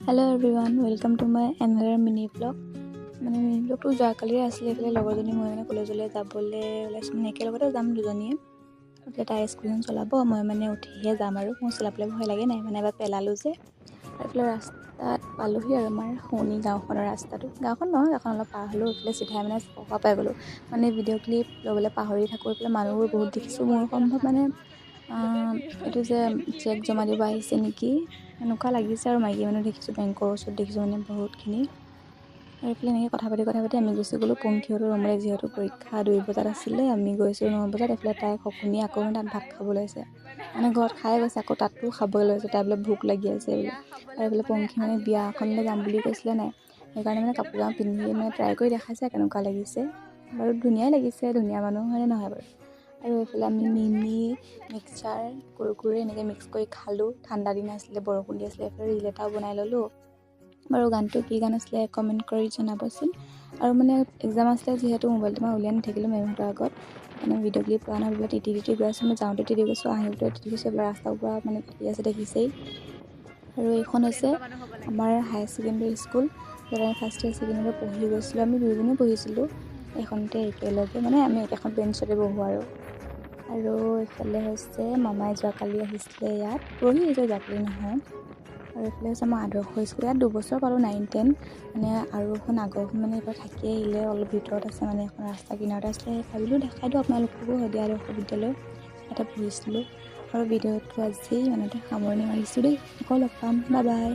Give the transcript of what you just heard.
Hello everyone, welcome to my another mini vlog. Mini vlog to যোৱাকালিৰ আছিলে এফালে লগৰজনী মই কলেজলৈ যাবলৈ ওলাইছোঁ একেলগতে যাম দুজনীয়ে এফালে তাই স্কুটিখন চলাব মই উঠিহে যাম আৰু মই চলাবলৈ ভয় লাগে নাই এবাৰ পেলালোঁ যে এফালে ৰাস্তাত পালোহি আৰু আমাৰ শুনি গাঁওখনৰ ৰাস্তাটো গাঁওখন নহয় গাঁওখন অলপ পাৰ হ'লেও এইফালে চিধাই পকা পাই গ'লোঁ ভিডিঅ' ক্লিপ ল'বলৈ পাহৰি থাকোঁ এইফালে মানুহবোৰ বহুত দেখিছোঁ মোৰ সম্ভৱ এইটো যে চেক জমা দিব আহিছে নেকি এনেকুৱা লাগিছে আৰু মাইকী মানুহ দেখিছোঁ বেংকৰ ওচৰত দেখিছোঁ বহুতখিনি আৰু এইফালে এনেকৈ কথা পাতি আমি গুচি গ'লোঁ পংখীহঁতৰ ৰুমলৈ যিহেতু পৰীক্ষা 2 বজাত আছিলে আমি গৈছোঁ 9 বজাত এইফালে তাই সকুনি আকৌ তাত ভাত খাব লৈছে ঘৰত খাই গৈছে আকৌ তাতো খাবলৈ লৈছে তাই বোলে ভোক লাগি আছে বোলে আৰু এইফালে পংখী বিয়া এখনলৈ যাম বুলি কৈছিলে নাই সেইকাৰণে কাপোৰ জামা পিন্ধি ট্ৰাই কৰি দেখাইছে কেনেকুৱা লাগিছে বাৰু ধুনীয়াই লাগিছে ধুনীয়া মানুহ হয়নে নহয় বাৰু আৰু এইফালে আমি মিমি মিক্সচাৰ কুৰকুৰে এনেকৈ মিক্স কৰি খালোঁ ঠাণ্ডা দিন আছিলে বৰষুণ দি আছিলে এইফালে ৰিল এটাও বনাই ল'লোঁ বাৰু গানটো কি গান আছিলে কমেণ্ট কৰি জনাবচোন আৰু এক্সাম আছিলে যিহেতু মোবাইলটো মই উলিয়াই নাথাকিলোঁ মেমহঁতৰ আগত ভিডিঅ' ক্লিপ পোৱা নাই তিতি গৈ আছোঁ মই যাওঁতে তিতি গৈছোঁ আহোঁতে তিতি গৈছোঁ ৰাস্তাৰ পৰা পাতি আছে দেখিছেই আৰু এইখন হৈছে আমাৰ হায়াৰ ছেকেণ্ডেৰী স্কুল য'ত আমি ফাৰ্ষ্ট ইয়াৰ ছেকেণ্ড ইয়াৰত পঢ়ি গৈছিলোঁ আমি দুয়োজনী পঢ়িছিলোঁ এইখনতে একেলগে আমি একেখন বেঞ্চতে বহোঁ আৰু এইফালে হৈছে মামাই যোৱাকালি আহিছিলে ইয়াত পৰহি আহিছে যোৱাকালি নহয় আৰু এইফালে হৈছে আমাৰ আদৰ্শ স্কুল ইয়াত 2 বছৰ পালোঁ 9-10 আৰু এখন আগৰখন এইবাৰ থাকি আহিলে অলপ ভিতৰত আছে এখন ৰাস্তা কিনাৰতে আছিলে ভাবিলোঁ দেখাই দিওঁ আপোনালোককো শদিয়া আদৰ্শ বিদ্যালয় ইয়াতে পঢ়িছিলোঁ আৰু ভিডিঅ'টো আজি সামৰণি মাৰিছোঁ দেই আকৌ লগ পাম বাই বাই।